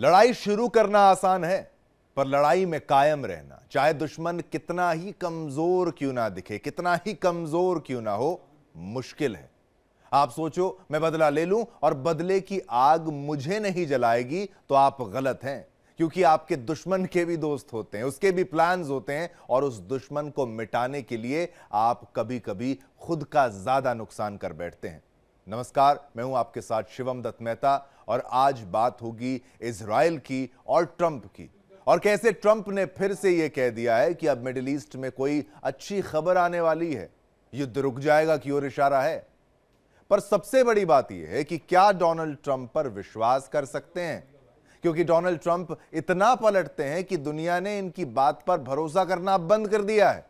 लड़ाई शुरू करना आसान है, पर लड़ाई में कायम रहना, चाहे दुश्मन कितना ही कमजोर क्यों ना दिखे, कितना ही कमजोर क्यों ना हो, मुश्किल है। आप सोचो मैं बदला ले लूं और बदले की आग मुझे नहीं जलाएगी, तो आप गलत हैं। क्योंकि आपके दुश्मन के भी दोस्त होते हैं, उसके भी प्लान्स होते हैं, और उस दुश्मन को मिटाने के लिए आप कभी कभी खुद का ज्यादा नुकसान कर बैठते हैं। नमस्कार, मैं हूं आपके साथ शिवम दत्त मेहता, और आज बात होगी इजराइल की और ट्रंप की, और कैसे ट्रंप ने फिर से यह कह दिया है कि अब मिडिल ईस्ट में कोई अच्छी खबर आने वाली है, युद्ध रुक जाएगा की ओर इशारा है। पर सबसे बड़ी बात यह है कि क्या डोनाल्ड ट्रंप पर विश्वास कर सकते हैं, क्योंकि डोनाल्ड ट्रंप इतना पलटते हैं कि दुनिया ने इनकी बात पर भरोसा करना बंद कर दिया है।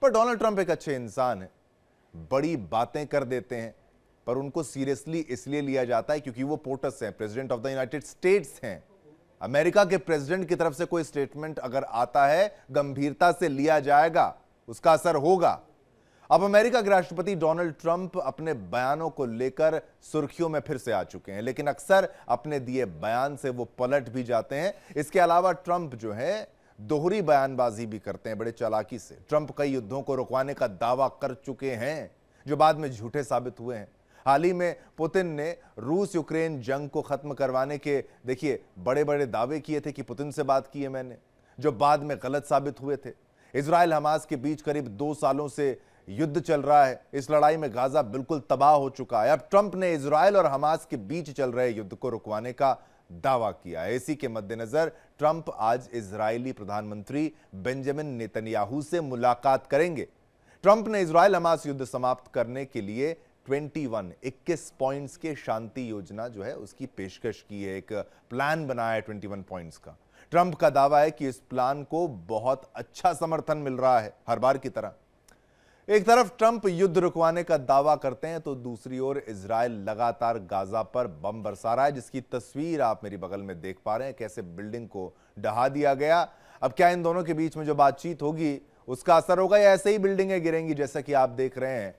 पर डोनाल्ड ट्रंप एक अच्छे इंसान है, बड़ी बातें कर देते हैं, पर उनको सीरियसली इसलिए लिया जाता है क्योंकि वो पोटस हैं, president of the United states हैं। अमेरिका के प्रेसिडेंट की तरफ से कोई स्टेटमेंट अगर आता है, गंभीरता से लिया जाएगा, उसका असर होगा। अब अमेरिका के राष्ट्रपति डोनाल्ड ट्रंप अपने बयानों को लेकर सुर्खियों में फिर से आ चुके हैं, लेकिन अक्सर अपने दिए बयान से वो पलट भी जाते हैं। इसके अलावा ट्रंप जो है दोहरी बयानबाजी भी करते हैं बड़े चालाकी से। ट्रंप कई युद्धों को रुकवाने का दावा कर चुके हैं जो बाद में झूठे साबित हुए हैं। हाल ही में पुतिन ने रूस यूक्रेन जंग को खत्म करवाने के देखिए बड़े बड़े दावे किए थे कि पुतिन से बात की है मैंने, जो बाद में गलत साबित हुए थे। इजराइल हमास के बीच करीब 2 सालों से युद्ध चल रहा है, इस लड़ाई में गाजा बिल्कुल तबाह हो चुका है। अब ट्रंप ने इजराइल और हमास के बीच चल रहे युद्ध को रुकवाने का दावा किया है। इसी के मद्देनजर ट्रंप आज इजरायली प्रधानमंत्री बेंजामिन नेतन्याहू से मुलाकात करेंगे। ट्रंप ने इजराइल हमास युद्ध समाप्त करने के लिए 21 पॉइंट्स के शांति योजना जो है उसकी पेशकश की है, एक प्लान बनाया है 21 पॉइंट्स का। ट्रंप का दावा है कि इस प्लान को बहुत अच्छा समर्थन मिल रहा है, हर बार की तरह। एक तरफ ट्रंप युद्ध रुकवाने का दावा करते हैं, तो दूसरी ओर इजराइल लगातार गाजा पर बम बरसा रहा है, जिसकी तस्वीर आप मेरी बगल में देख पा रहे हैं, कैसे बिल्डिंग को ढहा दिया गया। अब क्या इन दोनों के बीच में जो बातचीत होगी उसका असर होगा, या ऐसे ही बिल्डिंगें गिरेंगी जैसा कि आप देख रहे हैं,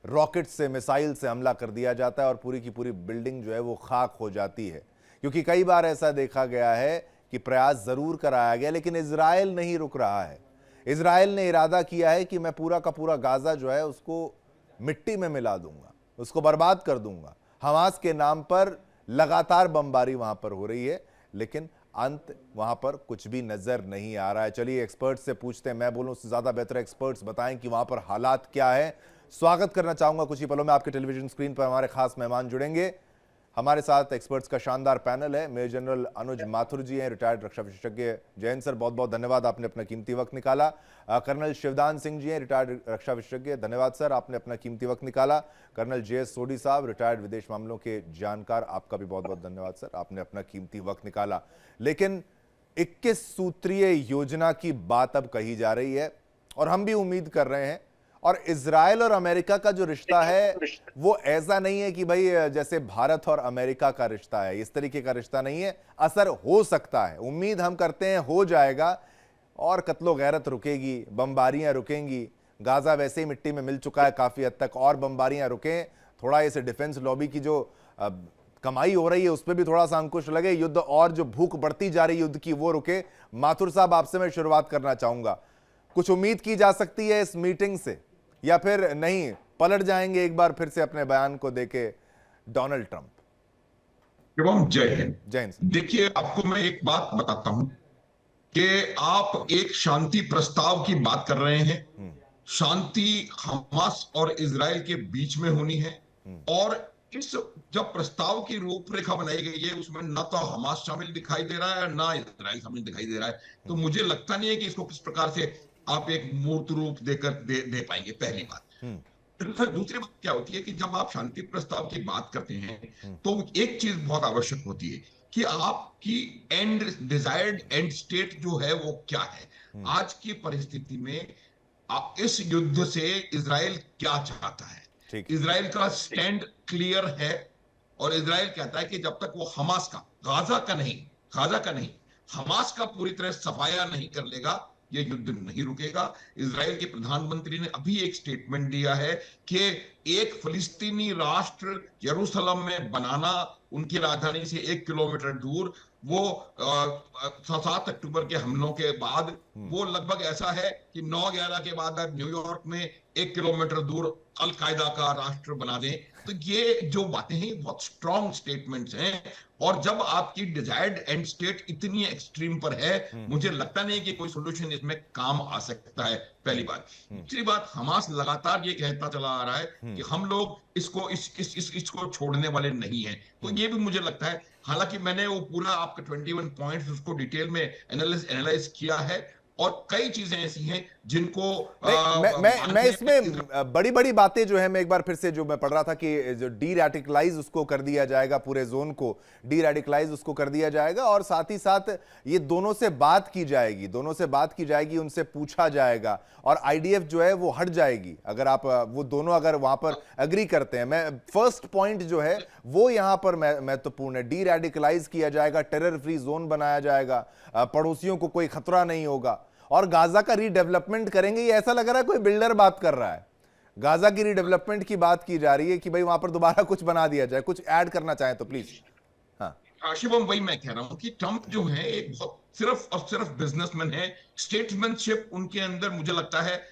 रॉकेट से, मिसाइल से हमला कर दिया जाता है और पूरी की पूरी बिल्डिंग जो है वो खाक हो जाती है। क्योंकि कई बार ऐसा देखा गया है कि प्रयास जरूर कराया गया, लेकिन इजराइल नहीं रुक रहा है। इजराइल ने इरादा किया है कि मैं पूरा का पूरा गाजा जो है उसको मिट्टी में मिला दूंगा, उसको बर्बाद कर दूंगा। हमास के नाम पर लगातार बमबारी वहां पर हो रही है, लेकिन अंत वहां पर कुछ भी नजर नहीं आ रहा है। चलिए एक्सपर्ट से पूछते हैं, मैं बोलूं उससे ज्यादा बेहतर एक्सपर्ट्स बताएं कि वहां पर हालात क्या है। स्वागत करना चाहूंगा कुछ ही पलों में आपके टेलीविजन स्क्रीन पर हमारे खास मेहमान जुड़ेंगे। हमारे साथ एक्सपर्ट्स का शानदार पैनल है। मेजर जनरल अनुज माथुर जी हैं, रिटायर्ड रक्षा विशेषज्ञ। जयंत सर, बहुत बहुत धन्यवाद, आपने अपना कीमती वक्त निकाला। कर्नल शिवदान सिंह जी हैं, रिटायर्ड रक्षा विशेषज्ञ, धन्यवाद सर, आपने अपना कीमती वक्त निकाला। कर्नल JS सोडी साहब, रिटायर्ड विदेश मामलों के जानकार, आपका भी बहुत बहुत धन्यवाद सर, आपने अपना कीमती वक्त निकाला। लेकिन 21 सूत्रीय योजना की बात अब कही जा रही है, और हम भी उम्मीद कर रहे हैं, और इजराइल और अमेरिका का जो रिश्ता है वो ऐसा नहीं है कि भाई जैसे भारत और अमेरिका का रिश्ता है, इस तरीके का रिश्ता नहीं है। असर हो सकता है, उम्मीद हम करते हैं हो जाएगा, और कत्लो गैरत रुकेगी, बमबारियां रुकेंगी। गाजा वैसे ही मिट्टी में मिल चुका है काफी हद तक, और बमबारियां रुकें, थोड़ा इसे डिफेंस लॉबी की जो कमाई हो रही है उस पर भी थोड़ा सा अंकुश लगे, युद्ध और जो भूख बढ़ती जा रही है युद्ध की वो रुके। माथुर साहब, आपसे मैं शुरुआत करना चाहूंगा, कुछ उम्मीद की जा सकती है इस मीटिंग से, या फिर नहीं पलट जाएंगे एक बार फिर से अपने बयान को देके डोनाल्ड ट्रंप? जय हिंद। जय हिंद। देखिए, आपको मैं एक बात बताता हूं कि आप एक शांति प्रस्ताव की बात कर रहे हैं। शांति हमास और इजराइल के बीच में होनी है, और इस जब प्रस्ताव की रूपरेखा बनाई गई है उसमें ना तो हमास शामिल दिखाई दे रहा है, ना इजराइल शामिल दिखाई दे रहा है। तो मुझे लगता नहीं है कि इसको किस प्रकार से आप एक मूर्त रूप देकर दे पाएंगे, पहली बात। दूसरी बात क्या होती है कि जब आप शांति प्रस्ताव की बात करते हैं तो एक चीज बहुत आवश्यक होती है कि आपकी डिजायर्ड एंड स्टेट जो है वो क्या है। आज की परिस्थिति में इस युद्ध से इजराइल क्या चाहता है? इजराइल का स्टैंड क्लियर है, और इजराइल कहता है कि जब तक वो हमास का, गाजा का नहीं, हमास का पूरी तरह सफाया नहीं कर लेगा, ये युद्ध नहीं रुकेगा। इजराइल के प्रधानमंत्री ने अभी एक स्टेटमेंट दिया है कि एक फिलिस्तीनी राष्ट्र यरूशलेम में बनाना उनकी राजधानी से 1 किलोमीटर दूर, वो 7 अक्टूबर के हमलों के बाद वो लगभग ऐसा है कि 9/11 के बाद आप न्यूयॉर्क में 1 किलोमीटर दूर अल कायदा का राष्ट्र बना दें। तो ये जो बातें हैं बहुत स्ट्रॉन्ग स्टेटमेंट्स हैं, और जब आपकी डिजायर्ड एंड स्टेट इतनी एक्सट्रीम पर है, मुझे लगता नहीं कि कोई सोल्यूशन इसमें काम आ सकता है, पहली बात। दूसरी बात, हमास लगातार ये कहता चला आ रहा है कि हम लोग इसको छोड़ने वाले नहीं हैं। तो ये भी मुझे लगता है, हालांकि मैंने वो पूरा आपका 21 पॉइंट्स उसको डिटेल में एनालाइज किया है, और कई चीजें ऐसी हैं जिनको नहीं, मैं इसमें बड़ी बड़ी बातें जो है, मैं एक बार फिर से जो मैं पढ़ रहा था कि जो डी रेडिकलाइज उसको कर दिया जाएगा, पूरे जोन को डी रेडिकलाइज उसको कर दिया जाएगा, और साथ ही साथ ये दोनों से बात की जाएगी, उनसे पूछा जाएगा, और आईडीएफ जो है वो हट जाएगी अगर आप वो दोनों अगर वहां पर एग्री करते हैं। मैं फर्स्ट पॉइंट जो है वो यहां पर महत्वपूर्ण है, डी रेडिकलाइज किया जाएगा, टेरर फ्री जोन बनाया जाएगा, पड़ोसियों को कोई खतरा नहीं होगा, और गाजा का रीडेवलपमेंट करेंगे। ये ऐसा लग रहा है कोई बिल्डर बात कर रहा है, गाजा की रीडेवलपमेंट की बात की जा रही है कि भाई वहां पर दोबारा कुछ बना दिया जाए। कुछ ऐड करना चाहें तो प्लीज। हाँ शिवम, वही मैं कह रहा हूं कि ट्रंप जो है एक बहुत सिर्फ और सिर्फ बिजनेसमैन है। स्टेट्समैनशिप उनके अंदर मुझे लगता है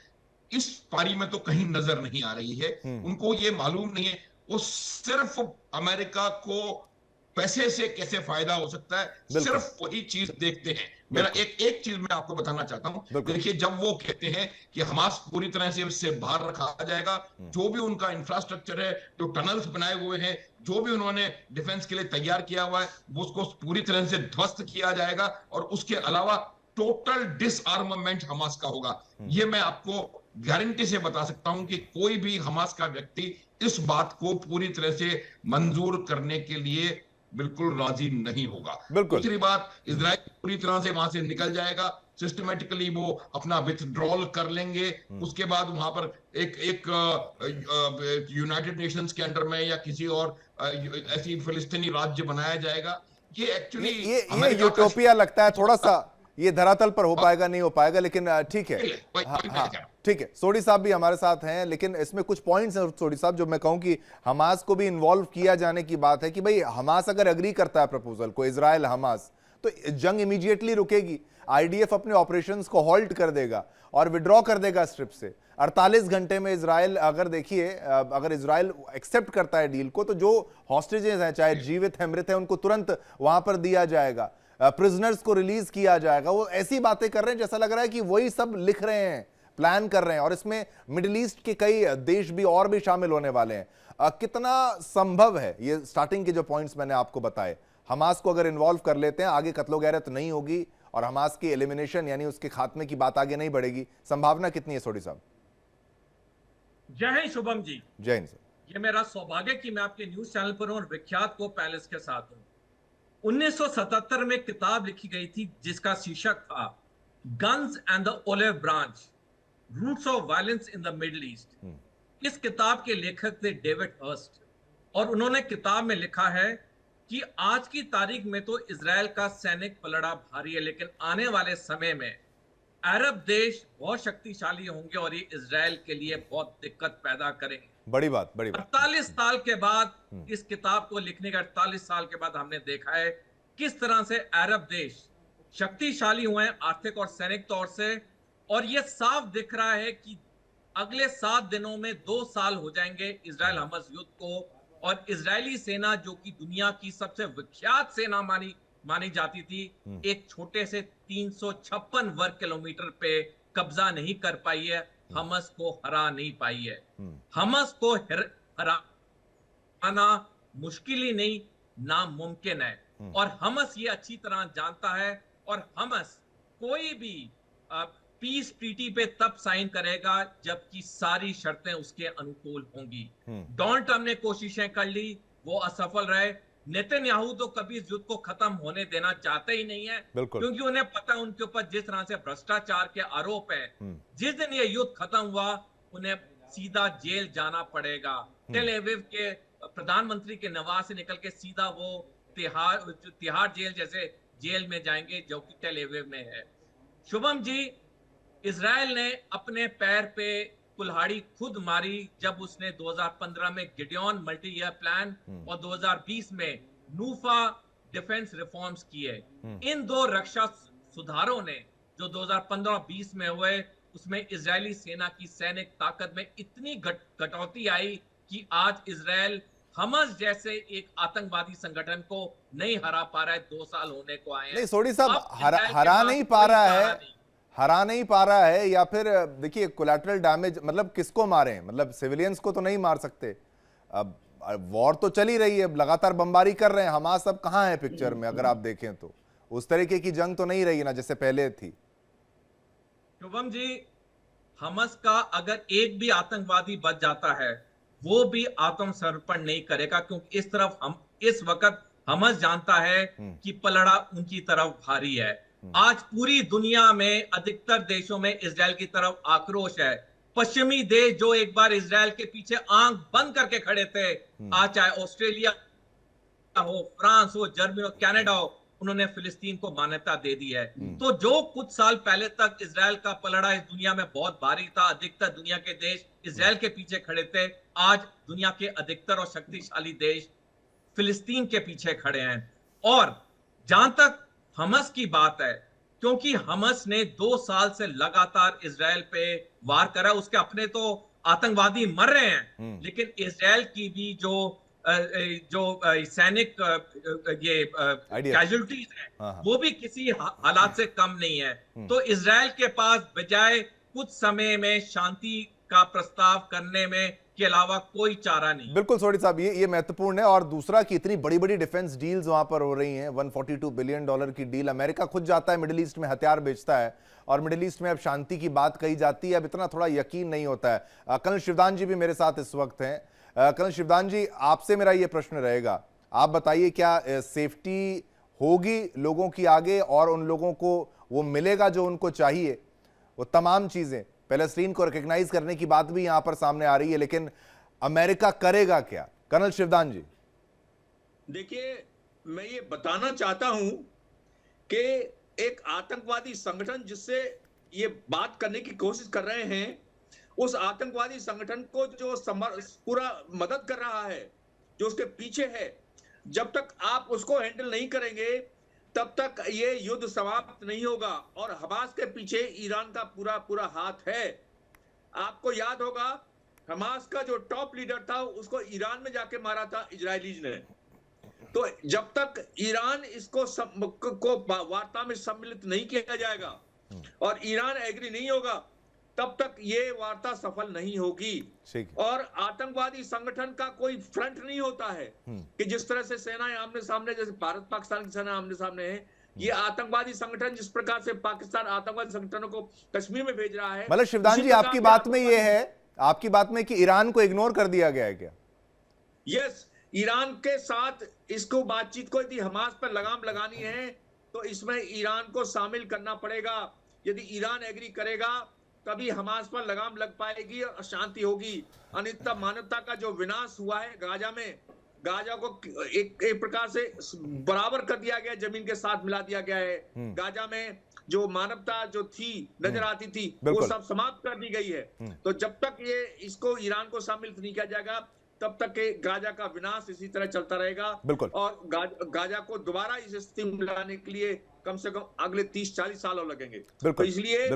इस पारी में तो कहीं नजर नहीं आ रही है। उनको ये मालूम नहीं है, वो सिर्फ अमेरिका को पैसे से कैसे फायदा हो सकता है, सिर्फ वही चीज देखते हैं। मेरा एक चीज मैं आपको बताना चाहता हूं। देखिए, जब वो कहते हैं कि हमास पूरी तरह से उससे बाहर रखा जाएगा, जो भी उनका इंफ्रास्ट्रक्चर है, जो टनल्स बनाए हुए हैं, जो भी उन्होंने डिफेंस के लिए तैयार किया हुआ है, वो उसको पूरी तरह से ध्वस्त किया जाएगा, और उसके अलावा टोटल डिसआर्मामेंट हमास का होगा। ये मैं आपको गारंटी से बता सकता हूं कि कोई भी हमास का व्यक्ति इस बात को पूरी तरह से मंजूर करने के लिए बिल्कुल राजी नहीं होगा। दूसरी बात, इजराइल पूरी तरह से वहां से निकल जाएगा, सिस्टमेटिकली वो अपना विथड्रॉल कर लेंगे। उसके बाद वहां पर एक यूनाइटेड नेशंस के अंडर में या किसी और ऐसी फिलिस्तीनी राज्य बनाया जाएगा। ये एक्चुअली ये यूटोपिया लगता है थोड़ा सा, ये धरातल पर हो पाएगा नहीं हो पाएगा, लेकिन ठीक है। हाँ, ठीक है। सोडी साहब भी हमारे साथ हैं, लेकिन इसमें कुछ पॉइंट्स हैं सोडी साहब जो मैं कहूं कि हमास को भी इन्वॉल्व किया जाने की बात है कि भाई हमास अगर एग्री करता है प्रपोजल को, इजराइल हमास, तो जंग इमीडिएटली रुकेगी, आईडीएफ अपने ऑपरेशंस को हॉल्ट कर देगा और विड्रॉ कर देगा स्ट्रिप से। 48 घंटे में इजराइल, अगर देखिए अगर इजराइल एक्सेप्ट करता है डील को, तो जो हॉस्टेजेस हैं, चाहे जीवित है मृत है, उनको तुरंत वहां पर दिया जाएगा, प्रिजनर्स को रिलीज किया जाएगा। वो ऐसी बातें कर रहे हैं जैसा लग रहा है कि वही सब लिख रहे हैं, प्लान कर रहे हैं, और इसमें मिडिल ईस्ट के कई देश भी और भी शामिल होने वाले हैं। कितना संभव है ये स्टार्टिंग के जो पॉइंट्स मैंने आपको बताए, हमास को अगर इन्वॉल्व कर लेते हैं, आगे कत्लो गैरत नहीं होगी और हमास की एलिमिनेशन यानी उसके खात्मे की बात आगे नहीं बढ़ेगी, संभावना कितनी है सोडी साहब? जय हिंद शुभम जी। जय हिंद सर। ये मेरा सौभाग्य कि मैं आपके न्यूज चैनल पर हूं और विख्यात को पैलेस के साथ हूं। 1977 में किताब लिखी गई थी जिसका शीर्षक था guns and the olive branch, roots of violence in the middle east. इस किताब के लेखक थे डेविड हर्स्ट, और उन्होंने किताब में लिखा है कि आज की तारीख में तो इजराइल का सैनिक पलड़ा भारी है, लेकिन आने वाले समय में अरब देश बहुत शक्तिशाली होंगे और ये इजराइल के लिए बहुत दिक्कत पैदा करेंगे। बड़ी बात। 48 साल के बाद, इस किताब को लिखने के 48 साल के बाद हमने देखा है किस तरह से अरब देश शक्तिशाली हुए हैं आर्थिक और सैनिक तौर से, और यह साफ दिख रहा है कि अगले 7 दिनों में 2 साल हो जाएंगे इजराइल हमास युद्ध को, और इजरायली सेना जो कि दुनिया की सबसे विख्यात सेना मानी जाती थी, एक छोटे से 356 वर्ग किलोमीटर पे कब्जा नहीं कर पाई है, हमास को हरा नहीं पाई है। हमास को हराना मुश्किल ही नहीं, नामुमकिन है, और हमास ये अच्छी तरह जानता है, और हमास कोई भी पीस ट्रीटी पे तब साइन करेगा जबकि सारी शर्तें उसके अनुकूल होंगी। डोनाल्ड ट्रंप ने कोशिशें कर ली, वो असफल रहे। नेतन्याहू तो कभी इस युद्ध को खत्म होने देना चाहते ही नहीं है, क्योंकि उन्हें पता है उनके ऊपर जिस तरह से भ्रष्टाचार के आरोप है, जिस दिन ये युद्ध खत्म हुआ उन्हें सीधा जेल जाना पड़ेगा। टेल अवीव के प्रधानमंत्री के निवास से निकल के सीधा वो तिहाड़ जेल जैसे जेल में जाएंगे जो कि टेल अवीव में है। शुभम जी, इजराइल ने अपने पैर पे कुल्हाड़ी खुद मारी जब उसने 2015 में गिडियन मल्टी ईयर प्लान और 2020 में नूफा डिफेंस रिफॉर्म्स किए। इन दो रक्षा सुधारों ने जो 2015-20 में हुए, उसमें इजरायली सेना की सैनिक ताकत में इतनी कटौती आई कि आज इजरायल हमास जैसे एक आतंकवादी संगठन को नहीं हरा पा रहा है। 2 साल होने को आए हैं। नहीं, सोडी साहब, अब इजरायल के हरा पास नहीं पा कोई रहा चारा है, नहीं। हरा नहीं पा रहा है, या फिर देखिए कोलैटरल डैमेज, मतलब किसको मारें, मतलब सिविलियंस को तो नहीं मार सकते। अब वॉर तो चली रही है, लगातार बमबारी कर रहे हैं, हमास अब कहां है पिक्चर में? अगर आप देखें तो उस तरीके की जंग तो नहीं रही ना जैसे पहले थी। शुभम जी, हमास का अगर एक भी आतंकवादी बच जाता है, वो भी आत्मसमर्पण नहीं करेगा, क्योंकि इस तरफ हम इस वक्त हमास जानता है कि पलड़ा उनकी तरफ भारी है। आज पूरी दुनिया में अधिकतर देशों में इजराइल की तरफ आक्रोश है। पश्चिमी देश जो एक बार इजराइल के पीछे आंख बंद करके खड़े थे, आज चाहे ऑस्ट्रेलिया हो, फ्रांस हो, जर्मनी हो, कनाडा हो, उन्होंने फिलिस्तीन को मान्यता दे दी है। तो जो कुछ साल पहले तक इजराइल का पलड़ा इस दुनिया में बहुत भारी था, अधिकतर दुनिया के देश इजराइल के पीछे खड़े थे, आज दुनिया के अधिकतर और शक्तिशाली देश फिलिस्तीन के पीछे खड़े हैं। और जहां तक हमास की बात है, क्योंकि हमास ने 2 साल से लगातार इजराइल पे वार करा, उसके अपने तो आतंकवादी मर रहे हैं, लेकिन इजराइल की भी जो सैनिक ये कैजुअलिटीज है, वो भी किसी हालात से कम नहीं है। तो इजराइल के पास बजाय कुछ समय में शांति का प्रस्ताव करने में के अलावा कोई चारा नहीं। बिल्कुल सोडी साहब, ये महत्वपूर्ण है। और दूसरा कि इतनी बड़ी बड़ी डिफेंस डील्स वहां पर हो रही हैं, $142 बिलियन की डील, अमेरिका खुद जाता है मिडिल ईस्ट में हथियार बेचता है, और मिडिल ईस्ट में अब शांति की बात कही जाती है, अब इतना थोड़ा यकीन नहीं होता है। कर्नल शिवदान जी भी मेरे साथ इस वक्त हैं। कर्नल शिवदान जी, आपसे मेरा ये प्रश्न रहेगा, आप बताइए क्या सेफ्टी होगी लोगों की आगे, और उन लोगों को वो मिलेगा जो उनको चाहिए, वो तमाम चीजें? पैलेस्टीन को रिकॉग्नाइज करने की बात भी यहां पर सामने आ रही है, लेकिन अमेरिका करेगा क्या? कर्नल शिवदान जी। देखिए, मैं ये बताना चाहता हूं कि एक आतंकवादी संगठन जिससे ये बात करने की कोशिश कर रहे हैं, उस आतंकवादी संगठन को जो पूरा मदद कर रहा है, जो उसके पीछे है, जब तक आप उसको हैंडल नहीं करेंगे तब तक ये युद्ध समाप्त नहीं होगा। और हमास के पीछे ईरान का पूरा पूरा हाथ है। आपको याद होगा, हमास का जो टॉप लीडर था उसको ईरान में जाके मारा था इजरायलीज ने। तो जब तक ईरान इसको को वार्ता में सम्मिलित नहीं किया जाएगा और ईरान एग्री नहीं होगा, तब तक ये वार्ता सफल नहीं होगी। और आतंकवादी संगठन का कोई फ्रंट नहीं होता है कि जिस तरह से सेनाएं आमने सामने, जैसे भारत पाकिस्तान की सेना आमने सामने है, ये आतंकवादी संगठन जिस प्रकार से पाकिस्तान आतंकवादी संगठनों को कश्मीर में भेज रहा है। मतलब शिवदान जी, आपकी बात में ये है, आपकी बात में कि ईरान को इग्नोर कर दिया गया है क्या? यस, ईरान के साथ इसको बातचीत को यदि हमास पर लगाम लगानी है तो इसमें ईरान को शामिल करना पड़ेगा। यदि ईरान एग्री करेगा तभी हमास पर लगाम लग पाएगी और शांति होगी। अन्यथा मानवता का जो विनाश हुआ है गाजा में, गाजा को एक प्रकार से बराबर कर दिया गया, जमीन के साथ मिला दिया गया है। गाजा में जो मानवता जो थी नजर आती थी, वो सब समाप्त कर दी गई है। तो जब तक ये इसको ईरान को शामिल नहीं किया जाएगा, तब तक के गाजा का विनाश इसी तरह चलता रहेगा। और गाजा को दोबारा इस स्थिति में लाने के लिए कम से कम अगले 30-40 साल और लगेंगे। तो इसलिए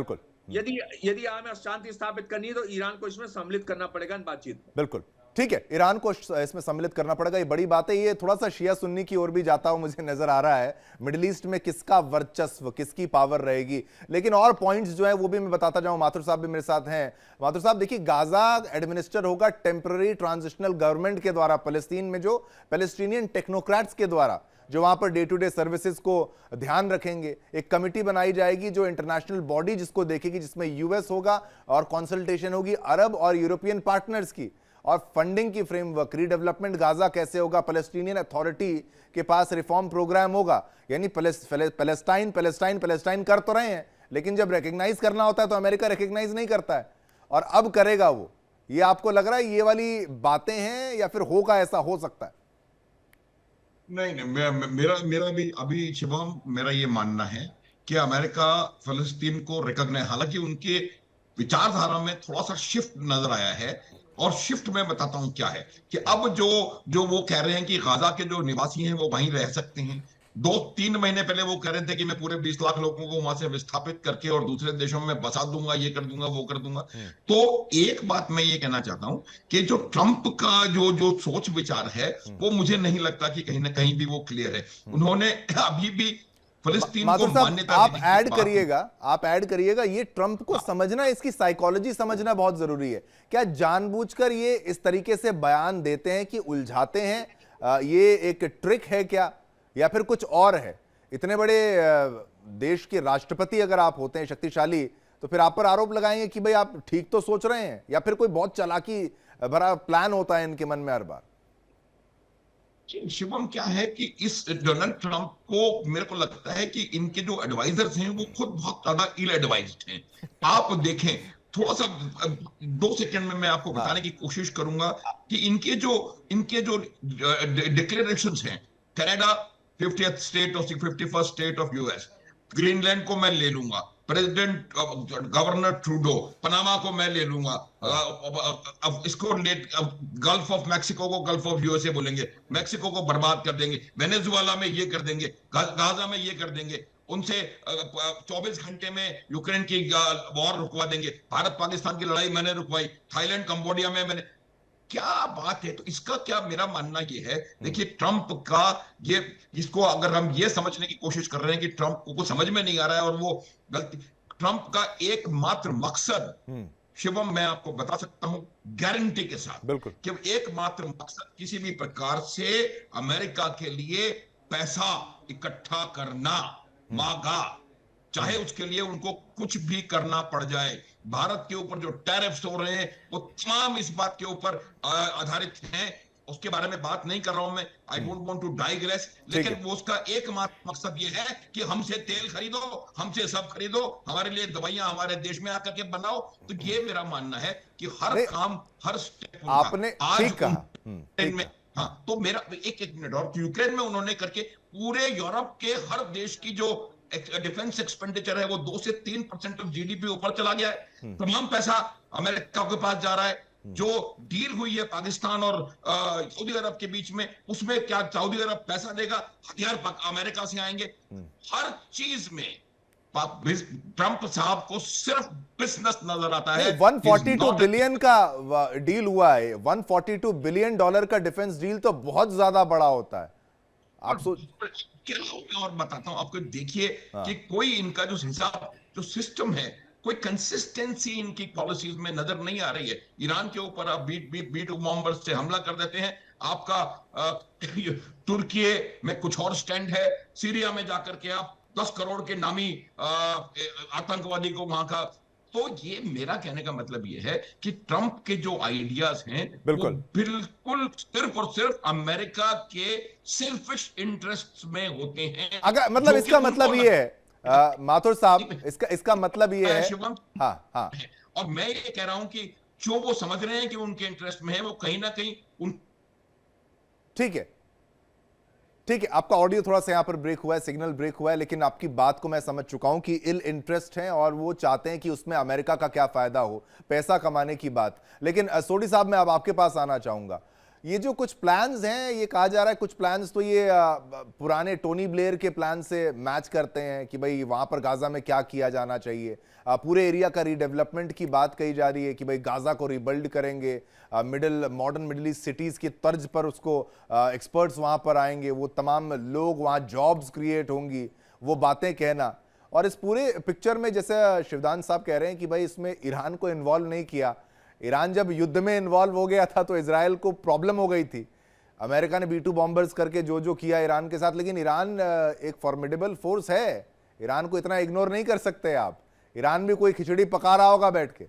यदि हमें शांति स्थापित करनी है तो ईरान को इसमें सम्मिलित करना पड़ेगा इन बातचीत में। बिल्कुल ठीक है, ईरान को इसमें सम्मिलित करना पड़ेगा, ये बड़ी बात है। ये थोड़ा सा शिया सुन्नी की ओर भी जाता हुआ मुझे नजर आ रहा है, मिडिल ईस्ट में किसका वर्चस्व, किसकी पावर रहेगी। लेकिन और पॉइंट्स जो है वो भी मैं बताता जाऊं। माथुर साहब भी मेरे साथ हैं। माथुर साहब, देखिए, गाजा एडमिनिस्टर होगा टेम्पररी ट्रांजिशनल गवर्नमेंट के द्वारा, पैलेस्टीन में जो पैलेस्टीनियन टेक्नोक्रेट्स के द्वारा, जो वहां per day to day services को ध्यान रखेंगे। एक कमिटी बनाई जाएगी जो इंटरनेशनल बॉडी जिसको देखेगी, जिसमें यूएस होगा और कंसल्टेशन होगी अरब और यूरोपियन पार्टनर्स की, और फंडिंग की फ्रेमवर्क, रीडेवलपमेंट गाजा कैसे होगा, पैलेस्टीनियन अथॉरिटी के पास रिफॉर्म प्रोग्राम होगा। यानी पैलेस्टाइन पैलेस्टाइन पैलेस्टाइन कर तो रहे हैं, लेकिन जब रिकॉग्नाइज करना होता है तो अमेरिका रिकॉग्नाइज नहीं करता है, और अब करेगा वो। ये आपको लग रहा है ये वाली बातें हैं, या फिर होगा, ऐसा हो सकता है? नहीं, मेरा भी अभी शिवम, मेरा ये मानना है कि अमेरिका फलस्तीन को रिकॉग्नाइज, हालांकि उनके विचारधारा में थोड़ा सा शिफ्ट नजर आया है और शिफ्ट मैं बताता हूं क्या है कि अब जो जो वो कह रहे हैं कि गाजा के जो निवासी हैं वो वहीं रह सकते हैं। 2-3 महीने पहले वो कह रहे थे कि मैं पूरे 20 लाख लोगों को वहां से विस्थापित करके और दूसरे देशों में बसा दूंगा, ये कर दूंगा, वो कर दूंगा। तो एक बात मैं ये कहना चाहता हूं कि जो ट्रंप का जो जो सोच विचार है वो मुझे नहीं लगता कि कहीं ना कहीं भी वो क्लियर है। उन्होंने अभी भी फिलिस्तीन को माथुर साहब, मान्यता आप देने की ऐड बात करिएगा, आप ऐड करिएगा। ये ट्रंप को समझना, इसकी साइकोलॉजी समझना बहुत जरूरी है। क्या जानबूझकर ये इस तरीके से बयान देते हैं कि उलझाते हैं? ये एक ट्रिक है क्या, या फिर कुछ और है? इतने बड़े देश के राष्ट्रपति अगर आप होते हैं, शक्तिशाली, तो फिर आप पर आरोप लगाएंगे कि भाई आप ठीक तो सोच रहे हैं, या फिर कोई बहुत चालाकी भरा प्लान होता है इनके मन में हर बार? शिवम, क्या है कि इस डोनाल्ड ट्रंप को मेरे को लगता है कि इनके जो एडवाइजर्स हैं वो खुद बहुत ज्यादा इल एडवाइज्ड हैं। आप देखें, थोड़ा सा 2 सेकंड में मैं आपको बताने की कोशिश करूंगा कि इनके जो डिक्लेरेशंस हैं, कनाडा 50th स्टेट और 51st state of US, Greenland को मैं ले लूंगा, प्रेसिडेंट गवर्नर ट्रूडो, पनामा को मैं ले लूंगा, अब इसको ले, गल्फ ऑफ मैक्सिको को गल्फ ऑफ यूएसए बोलेंगे, मैक्सिको को बर्बाद कर देंगे, वेनेजुएला में ये कर देंगे, गाजा में ये कर देंगे, उनसे 24 घंटे में यूक्रेन की वॉर रुकवा देंगे, भारत पाकिस्तान की लड़ाई मैंने रुकवाई, थाईलैंड कंबोडिया में मैंने। क्या बात है! तो इसका क्या मेरा मानना ये है, देखिए ट्रंप का ये, इसको अगर हम ये समझने की कोशिश कर रहे हैं कि ट्रंप को समझ में नहीं आ रहा है और वो गलती, ट्रंप का एकमात्र मकसद, शिवम मैं आपको बता सकता हूं गारंटी के साथ, बिल्कुल, कि एकमात्र मकसद किसी भी प्रकार से अमेरिका के लिए पैसा इकट्ठा करना, मांगा, चाहे उसके लिए उनको कुछ भी करना पड़ जाए। भारत के ऊपर जो टैरिफ्स हो रहे हैं वो तमाम इस बात के ऊपर आधारित हैं, उसके बारे में बात नहीं कर रहा हूं मैं, I don't want to digress, लेकिन वो उसका एकमात्र मकसद ये है कि हमसे तेल खरीदो, हमसे सब खरीदो, हमारे लिए दवाइयां हमारे देश में आकर के बनाओ। तो ये मेरा मानना है कि हर काम, हर स्टेप आपने ठीक कहा। में, हाँ, तो मेरा एक मिनट, और यूक्रेन में उन्होंने करके पूरे यूरोप के हर देश की जो डिफेंस एक्सपेंडिचर है वो 2 से 3% ऑफ जीडीपी ऊपर चला गया है। तमाम पैसा अमेरिका के पास जा रहा है। जो डील हुई है पाकिस्तान और सऊदी अरब के बीच में, उसमें क्या सऊदी अरब पैसा देगा, हथियार अमेरिका से आएंगे। हर चीज में ट्रंप साहब को सिर्फ बिजनेस नजर आता है। 142 बिलियन का डील हुआ है, 142 बिलियन डॉलर का डिफेंस डील तो बहुत ज्यादा बड़ा होता है। आप क्या मैं और बताता हूं आपको, देखिए कि कोई इनका जो हिसाब, जो सिस्टम है, कोई कंसिस्टेंसी इनकी पॉलिसीज में नजर नहीं आ रही है। ईरान के ऊपर आप बीट बॉम्बर्स से हमला कर देते हैं, आपका तुर्की में कुछ और स्टैंड है, सीरिया में जाकर के आप 10 करोड़ के नामी आतंकवादी को वहां का। तो ये मेरा कहने का मतलब ये है कि ट्रंप के जो आइडियाज हैं वो बिल्कुल सिर्फ और सिर्फ अमेरिका के सेल्फिश इंटरेस्ट्स में होते हैं। अगर मतलब इसका मतलब ये है माथुर साहब, इसका मतलब ये है, हाँ हाँ, और मैं ये कह रहा हूं कि जो वो समझ रहे हैं कि उनके इंटरेस्ट में है, वो कहीं ना कहीं उन, ठीक है, ठीक है। आपका ऑडियो थोड़ा सा यहां पर ब्रेक हुआ है, सिग्नल ब्रेक हुआ है, लेकिन आपकी बात को मैं समझ चुका हूं कि इल इंटरेस्ट है और वो चाहते हैं कि उसमें अमेरिका का क्या फायदा हो, पैसा कमाने की बात। लेकिन सोडी साहब, मैं अब आपके पास आना चाहूंगा। ये जो कुछ प्लान्स हैं, ये कहा जा रहा है कुछ प्लान्स तो ये पुराने टोनी ब्लेयर के प्लान से मैच करते हैं कि भाई वहां पर गाजा में क्या किया जाना चाहिए। पूरे एरिया का रीडेवलपमेंट की बात कही जा रही है कि भाई गाजा को रिबिल्ड करेंगे, मॉडर्न मिडिल ईस्ट सिटीज की तर्ज पर उसको, एक्सपर्ट्स वहां पर आएंगे, वो तमाम लोग वहां जॉब्स क्रिएट होंगी, वो बातें कहना। और इस पूरे पिक्चर में जैसे शिवदान साहब कह रहे हैं कि भाई इसमें ईरान को इन्वॉल्व नहीं किया। ईरान जब युद्ध में इन्वॉल्व हो गया था तो इजराइल को प्रॉब्लम हो गई थी। अमेरिका ने B-2 बॉम्बर्स करके जो किया ईरान के साथ, लेकिन ईरान एक फॉर्मिडेबल फोर्स है, ईरान को इतना इग्नोर नहीं कर सकते आप। ईरान भी कोई खिचड़ी पका रहा होगा बैठ के।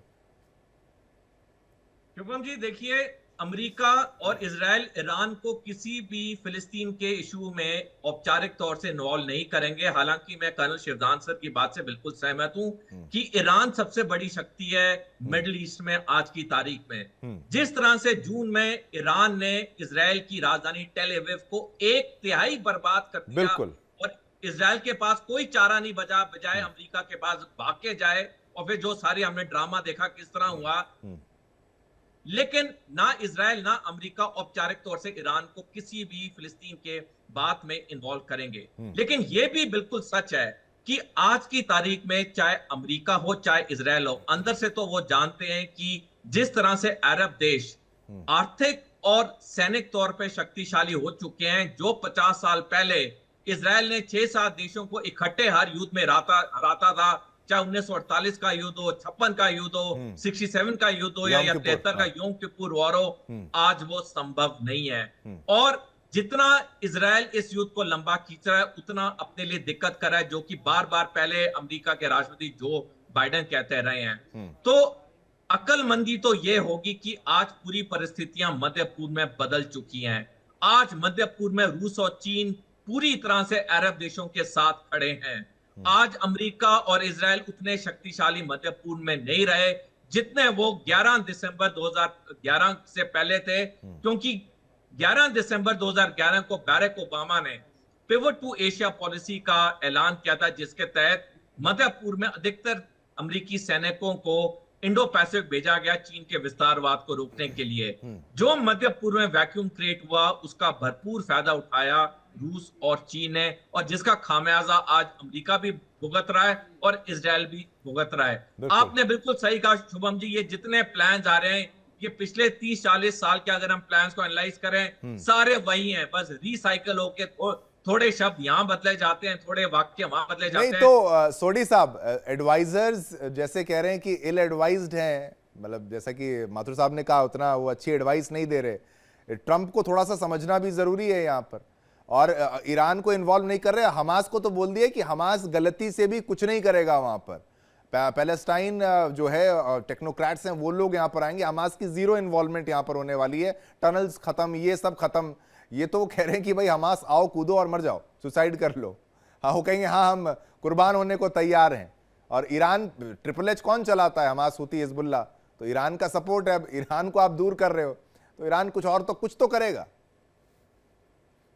शुभम जी, देखिए, अमेरिका और इजराइल ईरान को किसी भी फिलिस्तीन के इशू में औपचारिक तौर से इन्वॉल्व नहीं करेंगे। हालांकि मैं कर्नल शिवदान सर की बात से बिल्कुल सहमत हूं कि ईरान सबसे बड़ी शक्ति है मिडिल ईस्ट में आज की तारीख में। जिस तरह से जून में ईरान ने इजराइल की राजधानी टेल अवीव को 1/3 बर्बाद कर दिया और इजराइल के पास कोई चारा नहीं बचा, बजाय अमेरिका के पास भाग के जाए। और फिर जो सारी हमने ड्रामा देखा किस तरह हुआ, लेकिन ना इजराइल ना अमेरिका औपचारिक तौर से ईरान को किसी भी फिलिस्तीन के बात में इन्वॉल्व करेंगे। लेकिन यह भी बिल्कुल सच है कि आज की तारीख में चाहे अमेरिका हो चाहे इजराइल हो, अंदर से तो वो जानते हैं कि जिस तरह से अरब देश आर्थिक और सैनिक तौर पे शक्तिशाली हो चुके हैं, जो 50 साल पहले इजराइल ने 6-7 देशों को इकट्ठे हर युद्ध में हराता था, चाहे 1948 का युद्ध हो, 56 का युद्ध हो, 67 का युद्ध हो या 73 का योम किपुर वॉर हो, आज वो संभव नहीं है। और जितना इजराइल इस युद्ध को लंबा खींच रहा है, उतना अपने लिए दिक्कत कर रहा है, जो कि बार बार पहले अमेरिका के राष्ट्रपति जो बाइडेन कहते रहे हैं। तो अकलमंदी तो यह होगी कि आज पूरी परिस्थितियां मध्य पूर्व में बदल चुकी हैं। आज मध्य पूर्व में रूस और चीन पूरी तरह से अरब देशों के साथ खड़े हैं। आज अमेरिका और इजराइल उतने शक्तिशाली मध्य पूर्व में नहीं रहे जितने वो 11 दिसंबर 2011 से पहले थे, क्योंकि 11 दिसंबर 2011 को बैरक ओबामा ने पिवट टू एशिया पॉलिसी का ऐलान किया था, जिसके तहत मध्य पूर्व में अधिकतर अमेरिकी सैनिकों को इंडो पैसिफिक भेजा गया चीन के विस्तारवाद को रोकने के लिए। जो मध्य पूर्व में वैक्यूम क्रिएट हुआ, उसका भरपूर फायदा उठाया रूस और चीन ने, और जिसका खामियाजा आज अमेरिका भी भुगत रहा है और इजराइल भी भुगत रहा है। आपने बिल्कुल सही कहा शुभम जी, ये जितने प्लान आ रहे हैं, ये पिछले 30-40 साल के अगर हम प्लान्स को एनालाइज करें, सारे वही हैं, बस रिसाइकल होके थोड़े शब्द यहां बदले जाते हैं, थोड़े वाक्य वहां बदले जाते हैं। नहीं तो सोडी साहब, एडवाइजर्स जैसे कह रहे हैं कि इल एडवाइज्ड हैं, मतलब जैसा कि माथुर साहब ने कहा, उतना वो अच्छी एडवाइस नहीं दे रहे। ट्रंप को थोड़ा सा समझना भी जरूरी है यहाँ पर, और ईरान को इन्वॉल्व नहीं कर रहे। हमास को तो बोल दिया कि हमास गलती से भी कुछ नहीं करेगा वहां पर। पैलेस्टाइन जो है टेक्नोक्रेट्स हैं, वो लोग यहाँ पर आएंगे। हमास की जीरो इन्वॉल्वमेंट यहाँ पर होने वाली है। टनल्स खत्म, ये सब खत्म। ये तो वो कह रहे हैं कि भाई हमास आओ, कूदो और मर जाओ, सुसाइड कर लो। हाँ, वो कहेंगे हाँ हम कुर्बान होने को तैयार हैं। और ईरान, ट्रिपल एच कौन चलाता है? हमास, हुती, हिजबुल्लाह, तो ईरान का सपोर्ट है। अब ईरान को आप दूर कर रहे हो तो ईरान कुछ तो करेगा।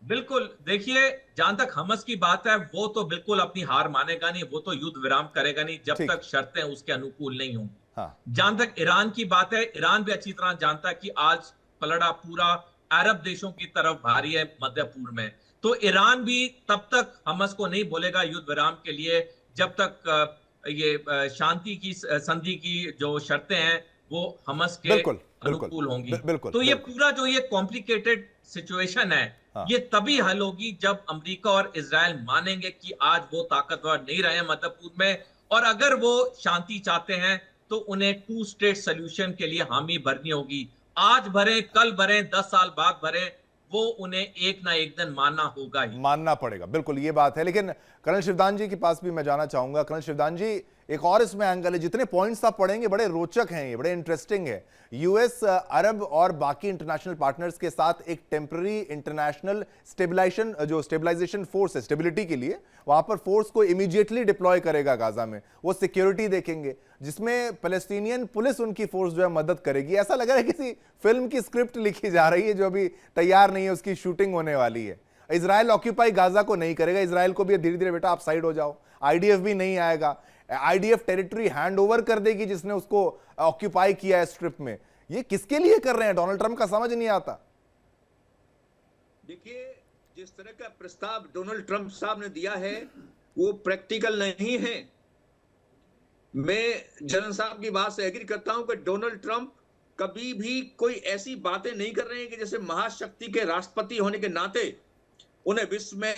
बिल्कुल, देखिए जहां तक हमस की बात है, वो तो बिल्कुल अपनी हार मानेगा नहीं, वो तो युद्ध विराम करेगा नहीं जब तक शर्तें उसके अनुकूल नहीं होंगी। हाँ। जहां तक ईरान की बात है, ईरान भी अच्छी तरह जानता है कि आज पलड़ा पूरा अरब देशों की तरफ भारी है मध्य पूर्व में। तो ईरान भी तब तक हमस को नहीं बोलेगा युद्ध विराम के लिए जब तक ये शांति की संधि की जो शर्तें हैं वो हमस के अनुकूल होंगी। तो ये पूरा जो ये कॉम्प्लिकेटेड सिचुएशन है, ये तभी हल होगी जब अमेरिका और इजराइल मानेंगे कि आज वो ताकतवर नहीं रहे मध्य पूर्व में, और अगर वो शांति चाहते हैं तो उन्हें 2 स्टेट सोल्यूशन के लिए हामी भरनी होगी। आज भरे, कल भरे, 10 साल बाद भरे, वो उन्हें एक ना एक दिन मानना होगा ही, मानना पड़ेगा। बिल्कुल ये बात है। लेकिन कर्नल शिवदान जी के पास भी मैं जाना चाहूंगा। कर्नल शिवदान जी, एक और इसमें एंगल है, जितने पॉइंट्स आप पढ़ेंगे बड़े रोचक हैं, ये बड़े इंटरेस्टिंग है। यूएस, अरब और बाकी इंटरनेशनल पार्टनर्स के साथ एक टेम्पररी इंटरनेशनल स्टेबलाइजेशन फोर्स है, स्टेबिलिटी के लिए वहां पर फोर्स को इमीडिएटली डिप्लॉय करेगा गाजा में। वो सिक्योरिटी देखेंगे, जिसमें पैलेस्टीनियन पुलिस उनकी फोर्स जो है मदद करेगी। ऐसा लग रहा है किसी फिल्म की स्क्रिप्ट लिखी जा रही है जो अभी तैयार नहीं है, उसकी शूटिंग होने वाली है। इजराइल ऑक्यूपाई गाजा को नहीं करेगा, इजराइल को भी धीरे धीरे बेटा आप साइड हो जाओ। आईडीएफ भी नहीं आएगा, आईडीएफ टेरिटरी हैंड ओवर कर देगी जिसने उसको ऑक्यूपाई किया है स्ट्रिप में। ये किसके लिए कर रहे हैं? डोनाल्ड ट्रंप का समझ नहीं आता। देखिए, जिस तरह का प्रस्ताव डोनाल्ड ट्रंप साहब ने दिया है वो प्रैक्टिकल नहीं है। मैं जनरल साहब की बात से एग्री करता हूं कि डोनाल्ड ट्रंप कभी भी कोई ऐसी बातें नहीं कर रहे हैं कि जैसे महाशक्ति के राष्ट्रपति होने के नाते उन्हें विश्व में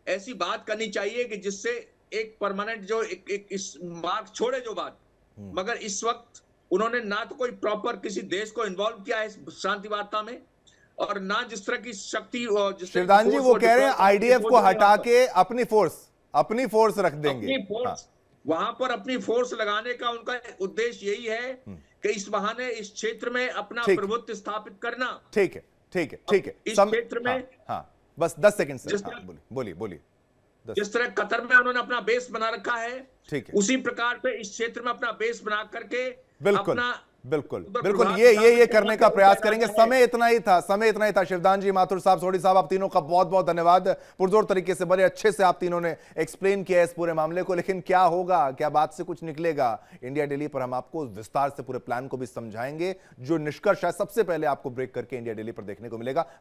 ऐसी बात करनी चाहिए कि जिससे एक परमानेंट जो एक इस मार्क छोड़े जो बात। मगर इस वक्त उन्होंने ना तो कोई प्रॉपर किसी देश को इन्वॉल्व किया है शांति वार्ता में, और ना जिस तरह की शक्ति। शिवदान जी, वो कह रहे हैं आईडीएफ को हटा के अपनी फोर्स रख देंगे। वहां पर अपनी फोर्स लगाने का उनका उद्देश्य यही है कि इस बहाने इस क्षेत्र में अपना प्रभुत्व स्थापित करना। ठीक है इस क्षेत्र में। हाँ, बस 10 सेकंड से बोलिए। जिस तरह कतर में उन्होंने अपना बेस बना रखा है, ठीक है, उसी प्रकार से इस क्षेत्र में अपना बेस बना करके बिल्कुल बिल्कुल उधर बिल्कुल, प्रभात ये साहब करने का प्रयास करेंगे। समय इतना ही था। शिवदान जी, माथुर साहब, सोढी साहब, आप तीनों का बहुत बहुत धन्यवाद। पुरजोर तरीके से, बड़े अच्छे से आप तीनों ने एक्सप्लेन किया इस पूरे मामले को। लेकिन क्या होगा, क्या बात से कुछ निकलेगा इंडिया दिल्ली पर, हम आपको विस्तार से पूरे प्लान को भी समझाएंगे। जो निष्कर्ष है सबसे पहले आपको ब्रेक करके इंडिया दिल्ली पर देखने को मिलेगा।